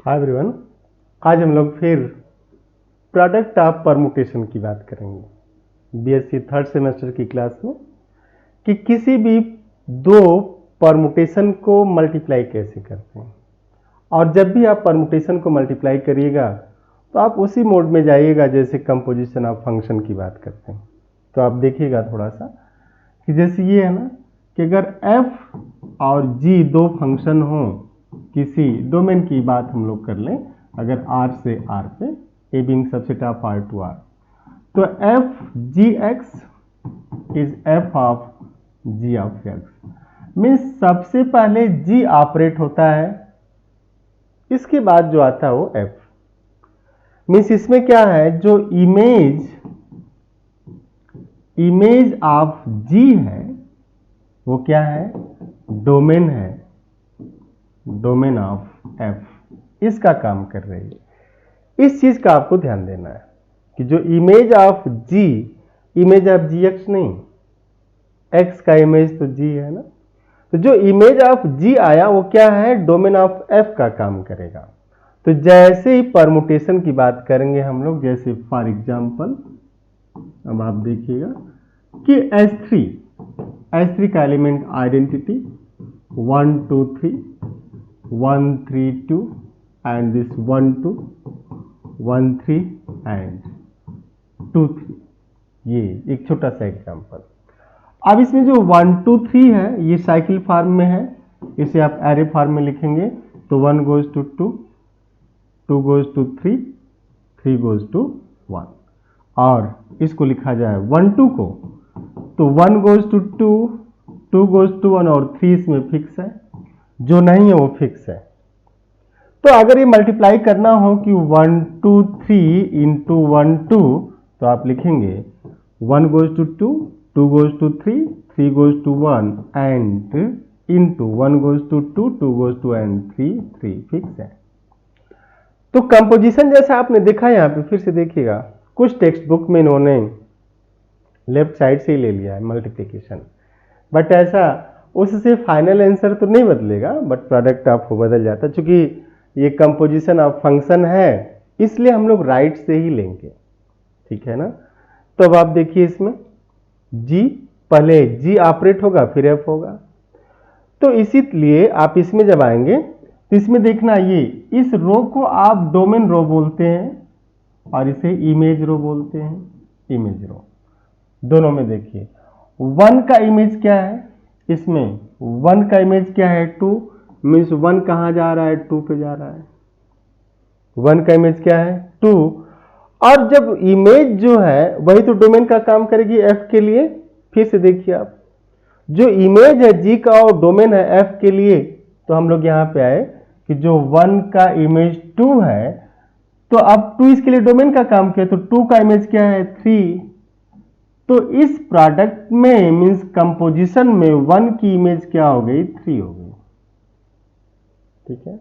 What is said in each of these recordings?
Hi everyone, आज हम लोग फिर प्रोडक्ट ऑफ परमुटेशन की बात करेंगे बीएससी थर्ड सेमेस्टर की क्लास में कि किसी भी दो परमुटेशन को मल्टीप्लाई कैसे करते हैं। और जब भी आप परमुटेशन को मल्टीप्लाई करिएगा तो आप उसी मोड में जाइएगा जैसे कंपोजिशन ऑफ फंक्शन की बात करते हैं। तो आप देखिएगा थोड़ा सा कि जैसे ये है ना कि अगर f और g दो फंक्शन हों, किसी डोमेन की बात हम लोग कर लें, अगर R से R पे A being subset of R to R, तो f g x is f of g of x means सबसे पहले g ऑपरेट होता है, इसके बाद जो आता है वो f मीन्स इसमें क्या है, जो इमेज ऑफ g है वो क्या है, डोमेन है, डोमेन ऑफ f इसका काम कर रही है। इस चीज का आपको ध्यान देना है कि जो image of g, image of gx नहीं, x का इमेज तो g है ना, तो जो इमेज ऑफ g आया वो क्या है, डोमेन ऑफ f का काम करेगा। तो जैसे ही परमुटेशन की बात करेंगे हम लोग, जैसे फॉर एग्जांपल अब आप देखिएगा कि S3 का element identity 1 2 3 1 3 2 and this 1 2 1 3 and 2 3, ये एक छोटा सा एग्जांपल। अब इसमें जो 1 2 3 है ये साइकिल फॉर्म में है, इसे आप एरे फॉर्म में लिखेंगे तो 1 goes to 2, 2 goes to 3, 3 goes to 1। और इसको लिखा जाए 1 2 को तो 1 goes to 2, 2 goes to 1 और 3 इसमें फिक्स है, जो नहीं है वो फिक्स है। तो अगर ये मल्टीप्लाई करना हो कि 1 2 3 इंटू 1 2, तो आप लिखेंगे 1 goes to 2, 2 goes to 3, 3 goes to 1 and into 1 goes to 2, 2 goes to and 3 3 fix है। तो कंपोजिशन जैसा आपने देखा, यहाँ पे फिर से देखिएगा, कुछ टेक्स्ट बुक में इन्होंने लेफ्ट साइड से ही ले लिया है मल्टीप्लिकेशन, बट ऐसा उससे फाइनल आंसर तो नहीं बदलेगा, बट प्रोडक्ट ऑफ बदल जाता है। चूंकि ये कंपोजिशन ऑफ फंक्शन है इसलिए हम लोग राइट से ही लेंगे, ठीक है ना। तो अब आप देखिए इसमें g, पहले g ऑपरेट होगा फिर f होगा, तो इसीलिए आप इसमें जब आएंगे तो इसमें देखना, ये इस रो को आप डोमेन रो बोलते हैं और इसे इमेज रो बोलते हैं, इमेज रो। दोनों में देखिए 1 का इमेज क्या है, इसमें 1 का इमेज क्या है, 2, मीन्स 1 कहां जा रहा है, 2 पे जा रहा है। 1 का इमेज क्या है, 2, और जब इमेज जो है वही तो डोमेन का काम करेगी f के लिए। फिर से देखिए आप, जो इमेज है g का और डोमेन है f के लिए, तो हम लोग यहां पे आए कि जो 1 का इमेज 2 है, तो अब 2 इसके लिए डोमेन का काम किया, तो 2 का इमेज क्या है, 3। तो इस प्रोडक्ट में मींस कंपोजिशन में 1 की इमेज क्या हो गई, 3 हो गई, ठीक है।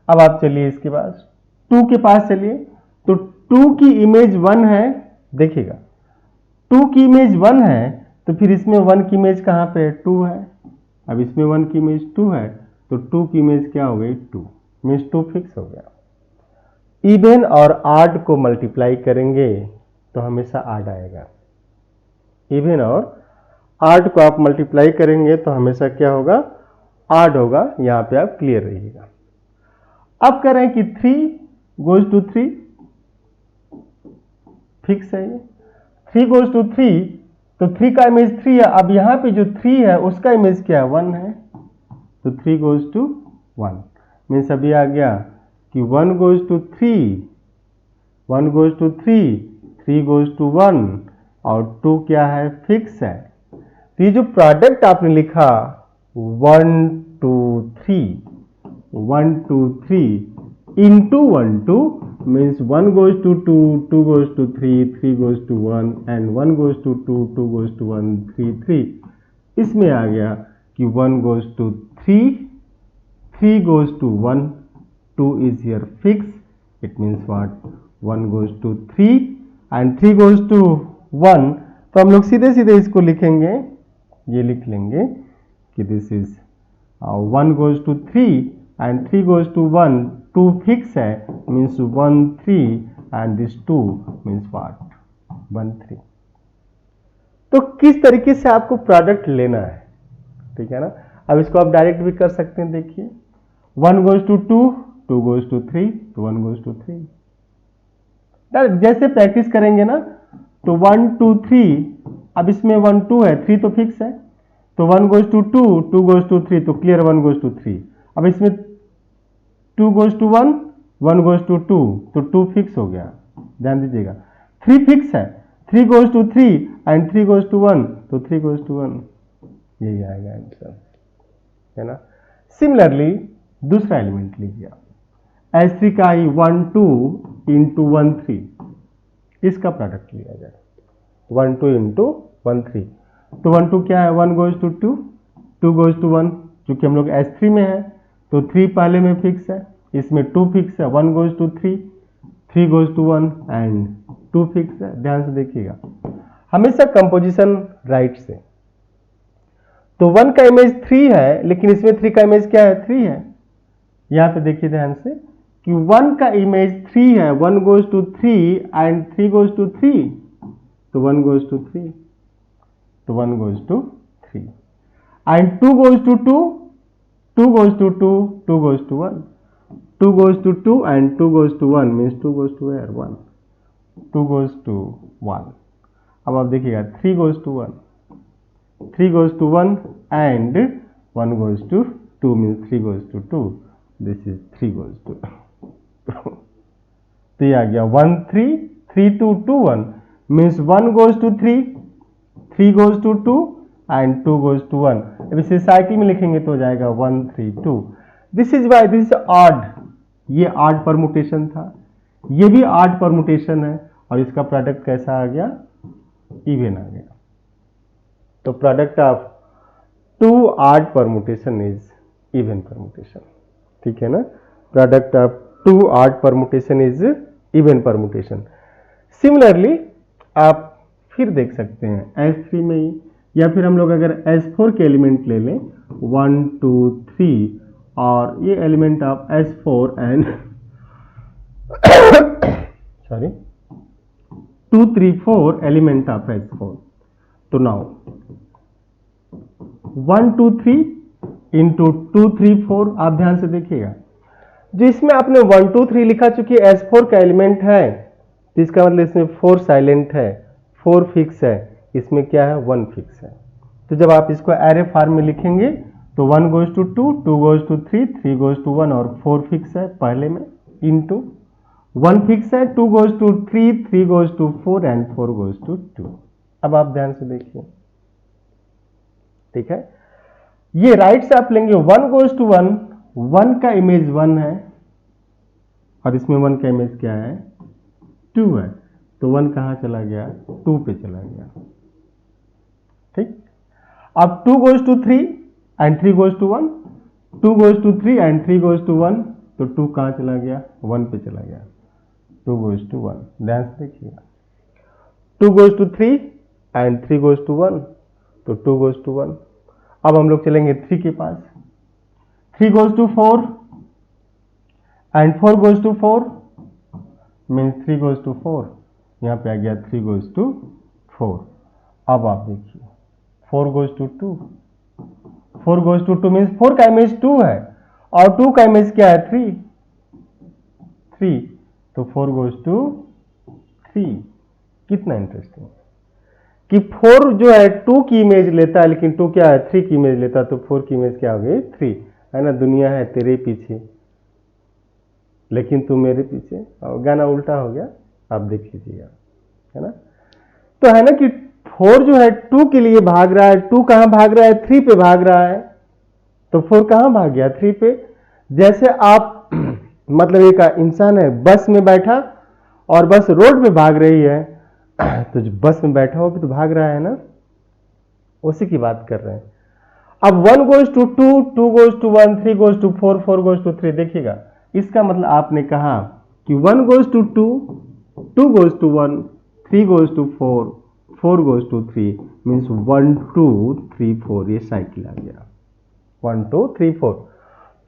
अब आप चलिए इसके बाद 2 के पास चलिए, तो 2 की इमेज 1 है, देखिएगा 2 की इमेज 1 है, तो फिर इसमें 1 की इमेज कहां पे है, 2 है। अब इसमें 1 की इमेज 2 है, तो 2 की इमेज क्या हो गई, 2, मीन्स 2 फिक्स हो गया। इवन और ऑड को मल्टीप्लाई करेंगे तो हमेशा ऑड आएगा, इवन और ऑड को आप मल्टीप्लाई करेंगे तो हमेशा क्या होगा, ऑड होगा। यहां पे आप क्लियर रहिएगा। अब कह रहे हैं कि 3 goes to 3, फिक्स है ये, 3 goes to 3, तो 3 का इमेज 3 है। अब यहां पे जो 3 है उसका इमेज क्या है, 1 है, तो 3 goes to 1, मीन्स अभी आ गया कि 1 goes to 3, 1 goes to 3, 3 goes to 1 और 2 क्या है, फिक्स है। तो ये जो प्रोडक्ट आपने लिखा 1 2 3, 1 2 3 into 1 2, means 1 goes to 2, 2 goes to 3, 3 goes to 1 and 1 goes to 2, 2 goes to 1, 3 3। इसमें आ गया कि 1 goes to 3, 3 goes to 1, 2 is here fixed, it means what, 1 goes to 3 and 3 goes to 1। तो हम लोग सीधे सीधे इसको लिखेंगे, ये लिख लेंगे कि this is 1 goes to 3 and 3 goes to 1, 2 fix है, means 1 3 and this 2 means what 1 3। तो किस तरीके से आपको प्रोडक्ट लेना है, ठीक है ना। अब इसको आप डायरेक्ट भी कर सकते हैं, देखिए 1 goes to 2, 2 goes to 3, तो 1 goes to 3। जैसे प्रैक्टिस करेंगे ना तो 1 2 3, अब इसमें 1 2 है, 3 तो फिक्स है, तो 1 goes to 2, 2 goes to 3, तो क्लियर 1 goes to 3। अब इसमें 2 goes to 1, 1 goes to 2, तो 2 फिक्स हो गया, ध्यान दीजिएगा। 3 फिक्स है, 3 goes to 3 and 3 goes to 1, तो 3 goes to 1, यही आएगा आंसर, है ना। सिमिलरली दूसरा एलिमेंट लीजिए आप, S3 का ही 1 2 इंटू 1 3, इसका प्रोडक्ट लिया जाए 1 2 इंटू 1 3, तो 1 2 क्या है, 1 goes to 2, 2 goes to 1, चूंकि हम लोग S3 में है तो 3 पहले में फिक्स है, इसमें 2 फिक्स है, 1 goes to 3, 3 goes to 1 and 2 fix है। ध्यान से देखिएगा, हमेशा कंपोजिशन राइट से, तो 1 का इमेज 3 है, लेकिन इसमें 3 का इमेज क्या है, 3 है। यहां पे देखिए ध्यान से कि 1 का इमेज 3 है, 1 goes to 3 and 3 goes to 3, तो 1 goes to 3, तो 1 goes to 3 and 2 goes to 2, 2 goes to 2, 2 goes to 1, 2 goes to 2 and 2 goes to 1 means 2 goes to where 1, 2 goes to 1। अब आप देखिएगा 3 goes to 1, 3 goes to 1 and 1 goes to 2 means 3 goes to 2, this is 3 goes to तो ये आ गया 1 3 3 2 2 1 means 1 goes to 3, 3 goes to 2 and 2 goes to 1। अब इसे cycle में लिखेंगे तो हो जाएगा 1 3 2। This is why this is odd, ये ऑड परमुटेशन था, ये भी ऑड परमुटेशन है, और इसका प्रोडक्ट कैसा आ गया, इवन आ गया। तो product of 2 odd permutation is even permutation, ठीक है ना। Product of 2 odd permutation is even permutation. Similarly आप फिर देख सकते हैं S3 में ही, या फिर हम लोग अगर S4 के एलिमेंट ले लें 1 2 3, और ये element of S4 and sorry 2 3 4 element of S4, तो नाउ 1 2 3 इंटू 2 3 4, आप ध्यान से देखिएगा, जो इसमें आपने 1 2 3 लिखा, चूंकि S4 का एलिमेंट है तो इसका मतलब इसमें 4 साइलेंट है, 4 फिक्स है, इसमें क्या है 1 फिक्स है। तो जब आप इसको एरे फॉर्म में लिखेंगे तो 1 goes to 2, 2 goes to 3, 3 goes to 1 और 4 फिक्स है पहले में, इंटू 1 फिक्स है, 2 goes to 3, 3 goes to 4 and 4 goes to 2। अब आप ध्यान से देखिए, ठीक है, ये राइट से आप लेंगे 1 goes to 1, 1 का इमेज 1 है और इसमें 1 का इमेज क्या है 2 है, तो 1 कहां चला गया, 2 पे चला गया, ठीक। अब 2 goes to 3 and 3 goes to 1, 2 goes to 3 and 3 goes to 1, तो 2 कहां चला गया, 1 पे चला गया, 2 goes to 1। ध्यान से देखिएगा, 2 goes to 3 and 3 goes to 1, तो 2 goes to 1। अब हम लोग चलेंगे 3 के पास, 3 goes to 4 and 4 goes to 4 means 3 goes to 4, यहां पे आ गया 3 goes to 4। अब आप देखिए 4 goes to 2, 4 goes to 2 means 4 का इमेज 2 है और 2 का इमेज क्या है 3, तो 4 goes to 3। कितना इंटरेस्टिंग कि 4 जो है 2 की इमेज लेता है, लेकिन 2 क्या है 3 की इमेज लेता है, तो 4 की इमेज क्या हो गई 3, है ना। दुनिया है तेरे पीछे लेकिन तू मेरे पीछे, और गाना उल्टा हो गया, आप देख लीजिएगा, है ना। तो है ना कि 4 जो है 2 के लिए भाग रहा है, 2 कहां भाग रहा है 3 पे भाग रहा है, तो 4 कहां भाग गया 3 पे। जैसे आप मतलब एक इंसान है बस में बैठा और बस रोड पे भाग रही है, तो जो बस में बैठा हो तो भाग रहा है ना, उसी की बात कर रहे हैं। अब 1 goes to 2, 2 goes to 1, 3 goes to 4, 4 goes to 3, देखिएगा इसका मतलब आपने कहा कि 1 goes to 2, 2 goes to 1, 3 goes to 4, 4 goes to 3 means 1 2 3 4, ये साइकिल आ गया 1 2 3 4।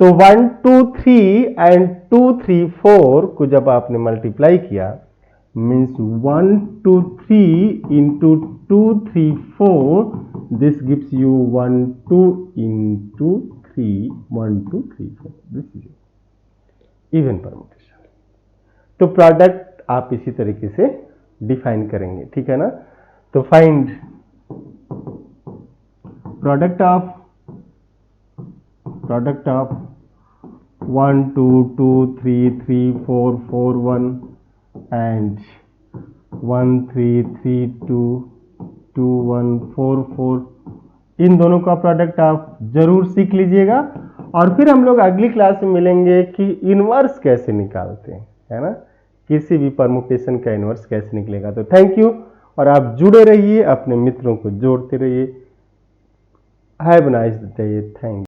तो 1 2 3 एंड 2 3 4 को जब आपने मल्टीप्लाई किया means 1 2 3 into 2 3 4 this gives you 1 2 into 3 1 2 3 4 this is even permutation. तो प्रोडक्ट आप इसी तरीके से डिफाइन करेंगे, ठीक है ना। तो फाइंड प्रोडक्ट ऑफ 1 2 2 3 3 4 4 1 एंड 1 3 3 2 2 1 4 4, इन दोनों का प्रोडक्ट आप जरूर सीख लीजिएगा। और फिर हम लोग अगली क्लास में मिलेंगे कि इनवर्स कैसे निकालते हैं, है ना, किसी भी परमुटेशन का इनवर्स कैसे निकलेगा। तो थैंक यू, और आप जुड़े रहिए, अपने मित्रों को जोड़ते रहिए। Have a nice day, thank